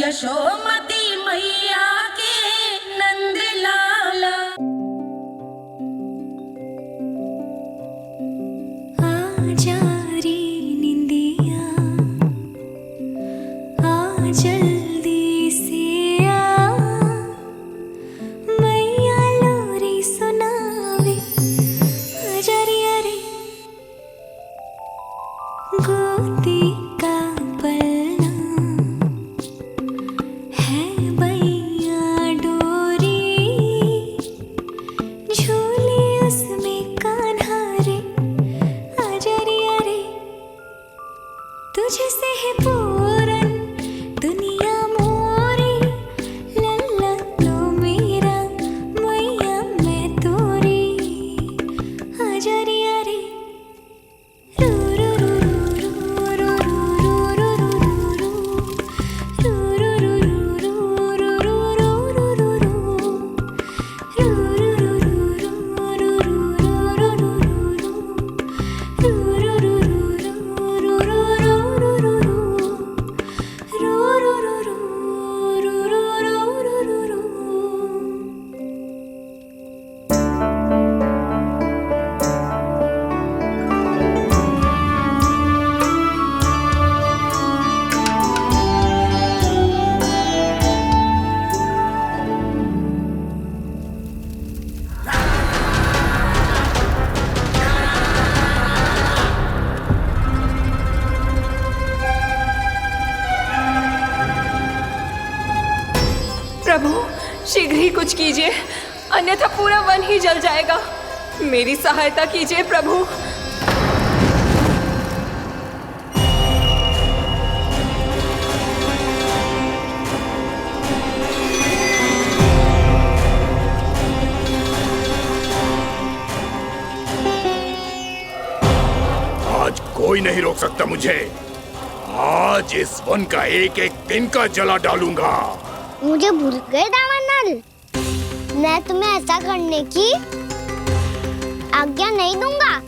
यशोमती मैया के नंद लाला। आजा रे निंदिया आ जल्दी से आ, मैया लोरी सुनावे आजा रे अरे गोदी का पलना है बैया डोरी, झूले उसमें कान्हा रे आजा रे अरे तुझसे है पूरन दुनिया मोरी, लल्ला तो मेरा मैया मैं तोरी आजा रे अरे रू रू रू रू रू प्रभु शीघ्र ही कुछ कीजिए, अन्यथा पूरा वन ही जल जाएगा। मेरी सहायता कीजिए प्रभु। आज कोई नहीं रोक सकता मुझे। आज इस वन का एक एक दिन का जला डालूंगा। मुझे भूल गए दामानल, मैं तुम्हें ऐसा करने की आज्ञा नहीं दूंगा।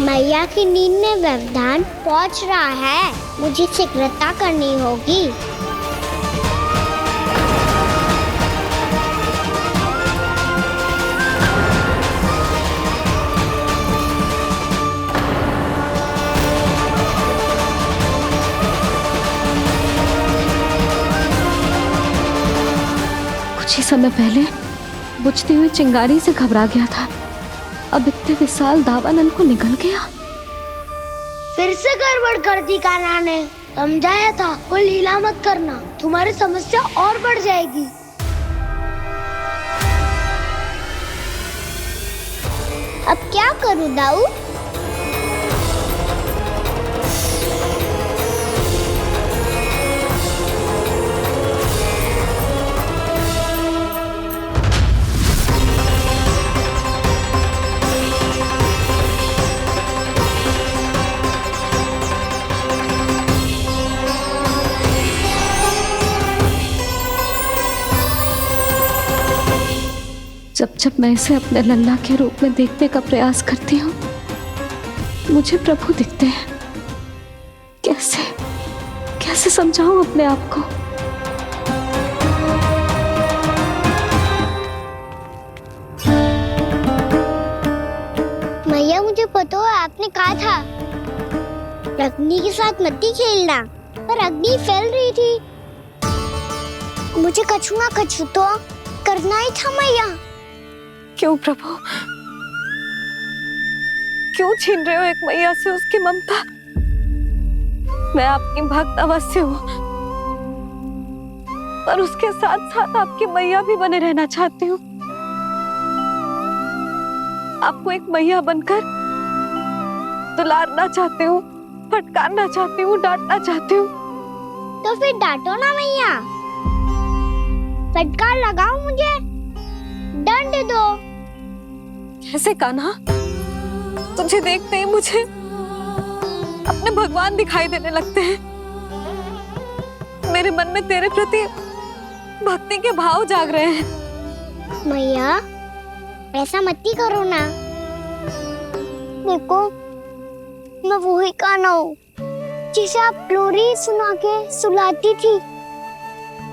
मैया की नींद में व्यवधान पहुंच रहा है, मुझे शीघ्रता करनी होगी। कुछ ही समय पहले बुझती हुई चिंगारी से घबरा गया था, अब इतने विशाल दावानल को निगल गया। फिर से गड़बड़ कर दी कान्हा ने। समझाया था कोई लीला मत करना, तुम्हारी समस्या और बढ़ जाएगी। अब क्या करूं दाऊ? जब जब मैं इसे अपने लल्ला के रूप में देखने का प्रयास करती हूँ, मुझे प्रभु दिखते हैं। कैसे कैसे समझाऊं अपने आप को? मैया मुझे पता है आपने कहा था अग्नि के साथ मत ही खेलना, पर अग्नि फैल रही थी। मुझे कछु ना कछु तो करना ही था मैया। क्यों प्रभु, क्यों छीन रहे हो एक मैया से उसकी ममता? मैं आपकी भक्त अवश्य हूँ, पर उसके साथ साथ आपकी मैया भी बने रहना चाहती हूँ। आपको एक मैया बनकर दुलारना चाहती हूँ, फटकारना चाहती हूँ, डांटना चाहती हूँ। तो फिर डांटो ना मैया, फटकार लगाओ मुझे, दंड दो। कैसे कान्हा? तुझे देखते ही मुझे अपने भगवान दिखाई देने लगते हैं। मेरे मन में तेरे प्रति भक्ति के भाव जाग रहे हैं। मैया ऐसा मत ही करो ना। देखो मैं वही कान्हा हूँ जिसे आप लोरी सुना के सुलाती थी।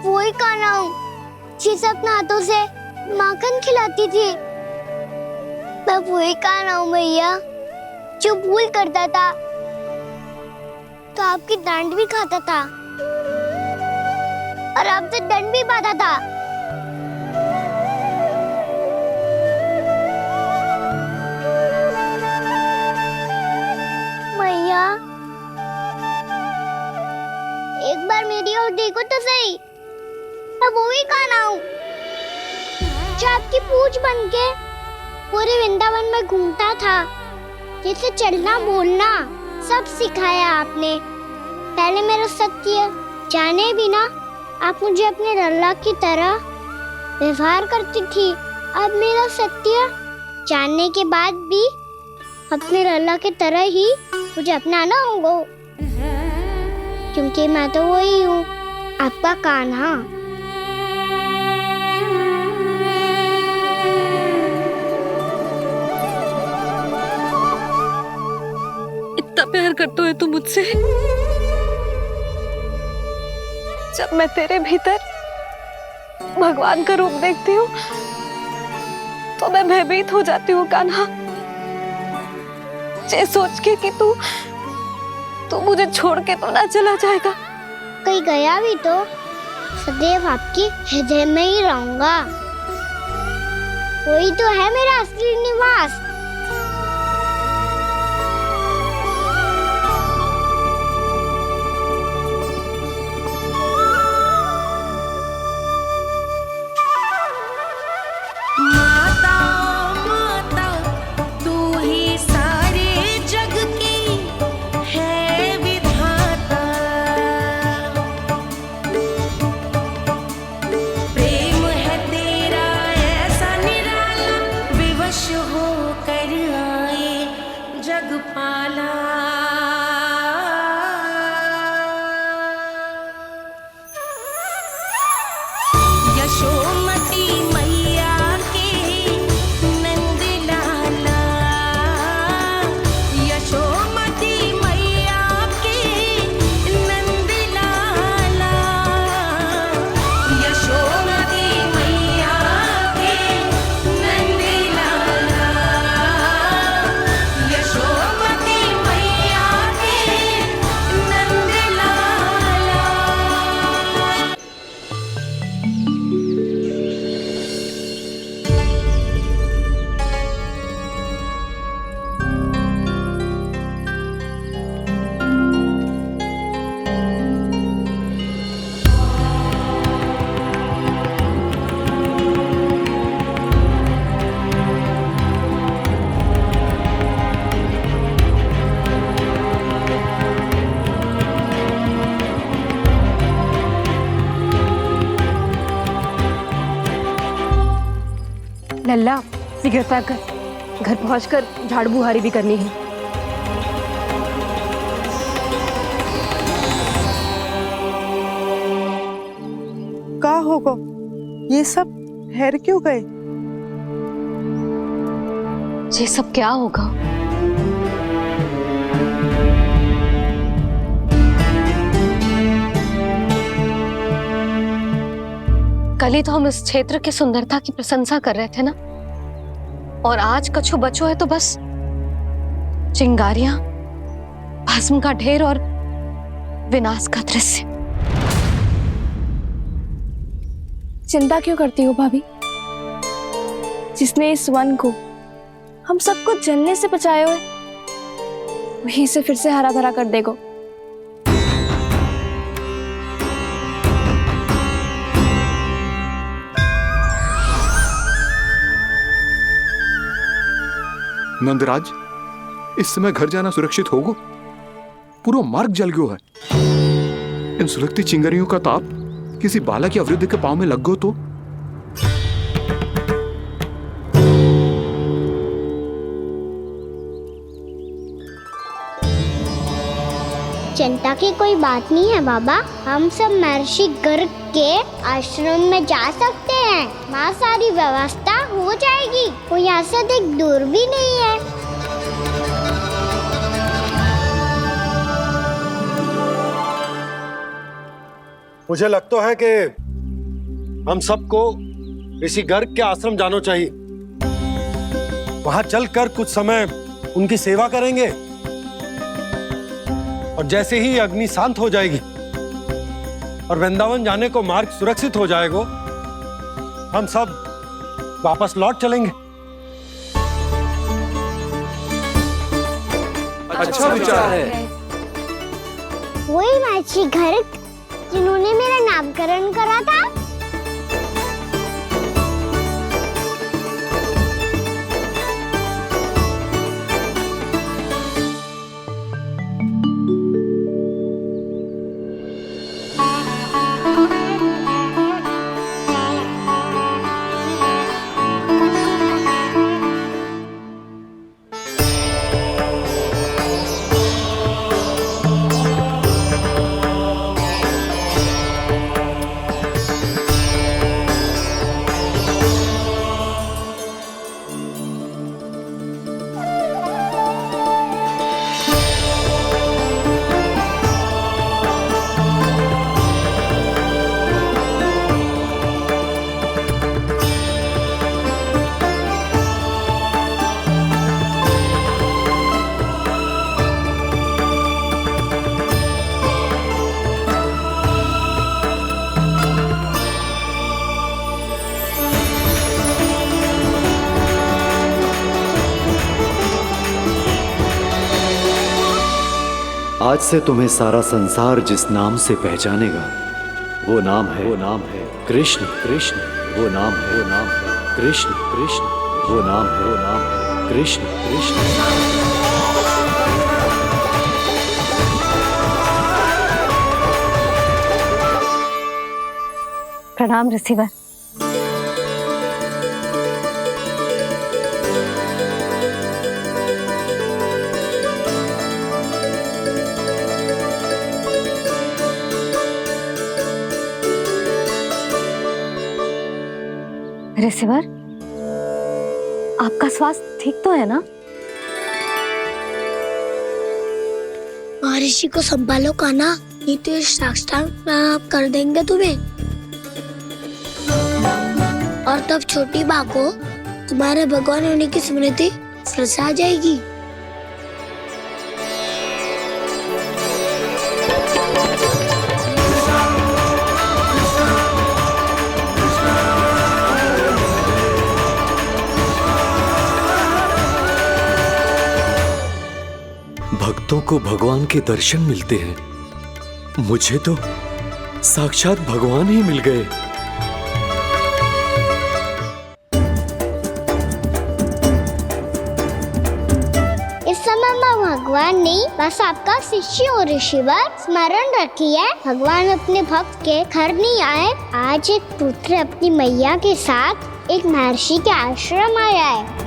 वही कान्हा हूँ जिसे अपने हाथों से माखन खिलाती थी। मैं वही कान्हा हूँ मैया जो भूल करता था तो आपकी डांट भी खाता था और आपसे दंड भी पाता था। मैया एक बार मेरी ओर देखो तो सही। मैं वो ही कान्हा हूँ जो आपकी पूंछ बन के पूरे वृंदावन में घूमता था, जिसे चलना बोलना सब सिखाया आपने। पहले मेरा सत्य जाने बिना आप मुझे अपने लल्ला की तरह व्यवहार करती थी। अब मेरा सत्य जानने के बाद भी अपने लल्ला की तरह ही मुझे अपनाना होगा, क्योंकि मैं तो वही हूँ, आपका कान्हा। इतना प्यार करते हो तू मुझसे? जब मैं तेरे भीतर भगवान का रूप देखती हूँ तो मैं भयभीत हो जाती हूँ कान्हा। ये सोच के कि तू मुझे छोड़ के तो ना चला जाएगा। कहीं गया भी तो सदैव आपके हृदय में ही रहूंगा। वही तो है मेरा असली निवास। लल्ला सिगरेट पैक कर, घर पहुंचकर झाड़ू बुहारी भी करनी है। का होगा? ये सब ठहर क्यों गए? ये सब क्या होगा? कल ही तो हम इस क्षेत्र की सुंदरता की प्रशंसा कर रहे थे ना, और आज कछु बचो है तो बस चिंगारियां, भस्म का ढेर और विनाश का दृश्य। चिंता क्यों करती हो भाभी? जिसने इस वन को हम सबको जलने से बचाए हुए, वही से फिर से हरा भरा कर देगा। नंदराज, इस समय घर जाना सुरक्षित होगा? पूरा मार्ग जल गयो है। इन सुलगती चिंगरियों का ताप किसी बालक या वृद्ध के पांव में लग गयो तो? चिंता की कोई बात नहीं है बाबा, हम सब महर्षि गर्ग के आश्रम में जा सकते हैं। वहाँ सारी व्यवस्था हो जाएगी, वो यहाँ से अधिक दूर भी नहीं है। मुझे लगता है कि हम सबको ऋषि गर्ग के आश्रम जाना चाहिए। वहां चलकर कुछ समय उनकी सेवा करेंगे और जैसे ही अग्नि शांत हो जाएगी और वृंदावन जाने को मार्ग सुरक्षित हो जाएगा, हम सब वापस लौट चलेंगे। अच्छा विचार है। वही महर्षि गर्ग जिन्होंने मेरा नामकरण करा था। आज से तुम्हें सारा संसार जिस नाम से पहचानेगा वो नाम है कृष्ण। कृष्ण वो नाम है कृष्ण। कृष्ण वो नाम है कृष्ण। कृष्ण प्रणाम ऋषिवर। ऋषिवर, आपका स्वास्थ्य ठीक तो है ना? महर्षि को संभालो कान्हा, नहीं तो ये साक्षात प्राप्त कर देंगे तुम्हें। और तब छोटी बा को तुम्हारे भगवान होने की स्मृति फिर से आ जाएगी। भक्तों को भगवान के दर्शन मिलते हैं, मुझे तो साक्षात भगवान ही मिल गए। इस समय मैं भगवान नहीं, बस आपका शिष्य हूँ ऋषिवर। स्मरण रखिए, भगवान अपने भक्त के घर नहीं आए। आज एक पुत्र अपनी मैया के साथ एक महर्षि के आश्रम आया है।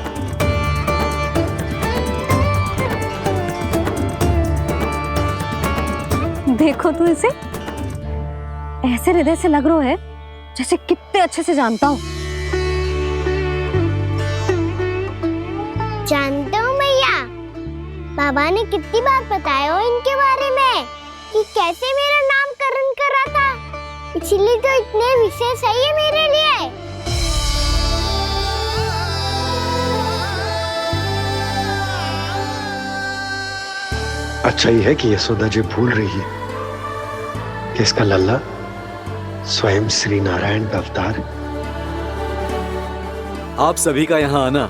देखो तू इसे, ऐसे हृदय से लग रहा है जैसे कितने अच्छे से जानता हूँ। जानते हो मैया, बाबा ने कितनी बार बताया हो इनके बारे में कि कैसे मेरा नामकरण करा था, इसीलिए तो इतने विशेष है ये मेरे लिए। अच्छा ही है कि यशोदा जी भूल रही है कि इसका लल्ला स्वयं श्री नारायण का अवतार। आप सभी का यहाँ आना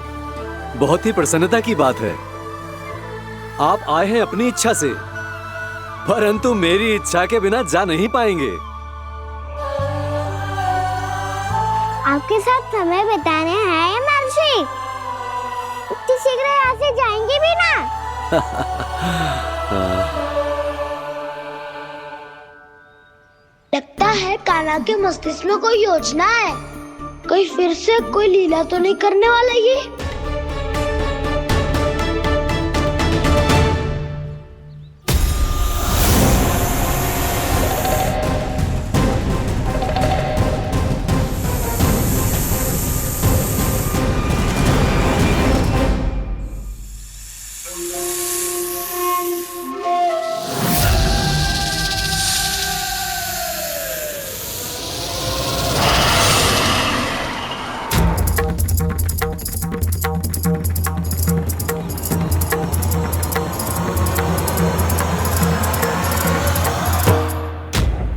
बहुत ही प्रसन्नता की बात है। आप आए हैं अपनी इच्छा से, परंतु मेरी इच्छा के बिना जा नहीं पाएंगे। आपके साथ समय बिताने हैं महर्षि, इतनी शीघ्र यहाँ से जाएंगे भी ना? लगता है कान्हा के मस्तिष्क में कोई योजना है। कहीं फिर से कोई लीला तो नहीं करने वाला ये।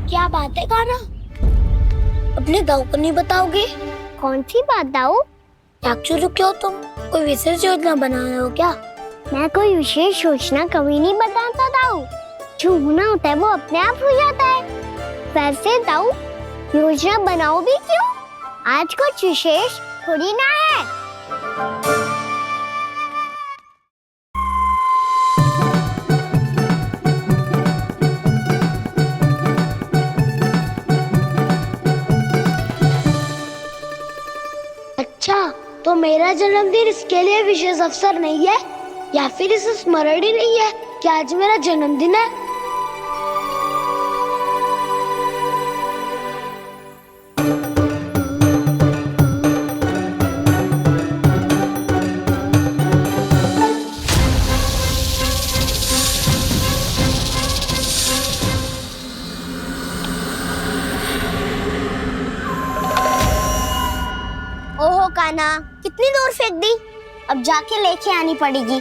क्या बात है कान्हा? अपने दाऊ को नहीं बताओगे? कौन सी बात दाऊ? एक्चुअली क्यों तुम कोई विशेष योजना बना रहे हो क्या? मैं कोई विशेष योजना कभी नहीं बताता दाऊ। जो होना होता है वो अपने आप हो जाता है। वैसे दाऊ योजना बनाओ भी क्यों? आज कुछ विशेष थोड़ी ना है। अच्छा, तो मेरा जन्मदिन इसके लिए विशेष अवसर नहीं है या फिर इसे स्मरण ही नहीं है कि आज मेरा जन्मदिन है? ओहो कान्हा, कितनी दूर फेंक दी? अब जाके लेके आनी पड़ेगी।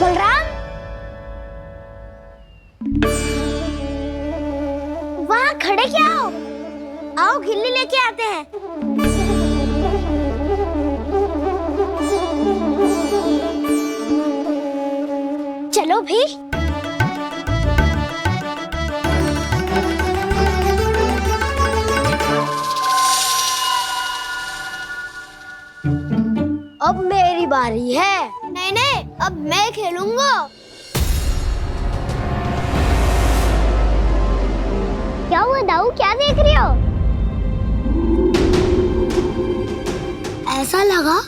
बलराम, वहाँ खड़े क्या हो? आओ गिल्ली लेके आते हैं। चलो भी। अब मेरी बारी है। नहीं नहीं, अब मैं खेलूंगा। क्या हुआ दाऊ, क्या देख रही हो? ऐसा लगा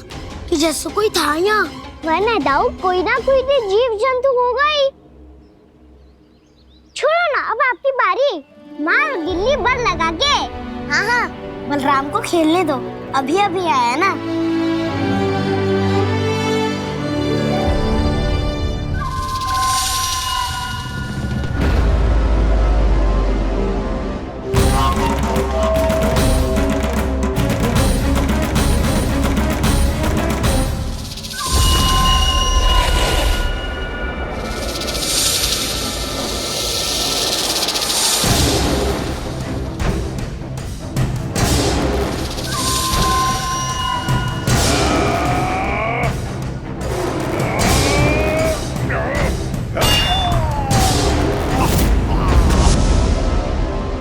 कि जैसे कोई था यहाँ। वरना दाऊ कोई ना कोई तो जीव जंतु होगा ही। छोड़ो ना, अब आपकी बारी। मार गिल्ली बल लगा के। हाँ हाँ, बलराम को खेलने दो, अभी अभी आया ना।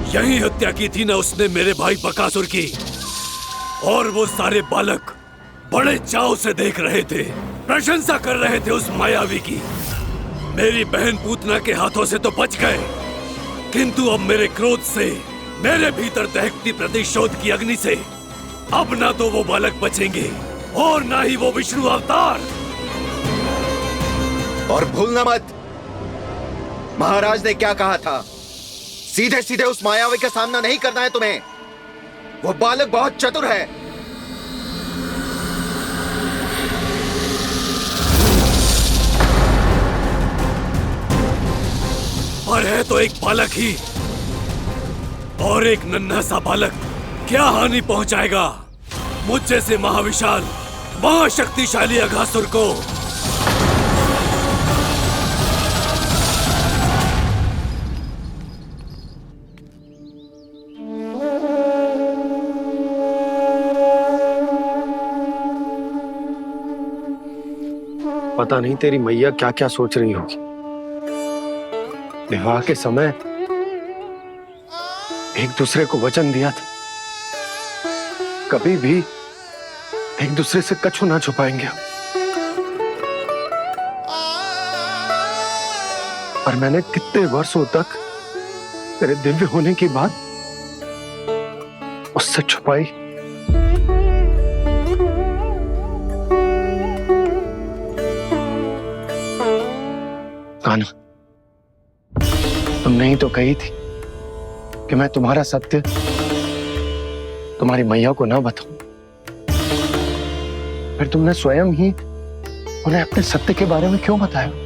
यही हत्या की थी ना उसने मेरे भाई बकासुर की। और वो सारे बालक बड़े चाव से देख रहे थे, प्रशंसा कर रहे थे उस मायावी की। मेरी बहन पूतना के हाथों से तो बच गए, किंतु अब मेरे क्रोध से, मेरे भीतर दहकती प्रतिशोध की अग्नि से अब ना तो वो बालक बचेंगे और ना ही वो विष्णु अवतार। और भूलना मत, महाराज ने क्या कहा था? सीधे सीधे उस मायावी का सामना नहीं करना है तुम्हें। वो बालक बहुत चतुर है। पर है तो एक बालक ही, और एक नन्हा सा बालक क्या हानि पहुंचाएगा मुझ जैसे महाविशाल महाशक्तिशाली अघासुर को। पता नहीं तेरी मैया क्या क्या सोच रही होगी। विवाह के समय एक दूसरे को वचन दिया था, कभी भी एक दूसरे से कछु ना छुपाएंगे। पर मैंने कितने वर्षों तक तेरे दिव्य होने की बात उससे छुपाई। कान्हा, तुमने ही तो कही थी कि मैं तुम्हारा सत्य तुम्हारी मैया को ना बताऊं। फिर तुमने स्वयं ही उन्हें अपने सत्य के बारे में क्यों बताया?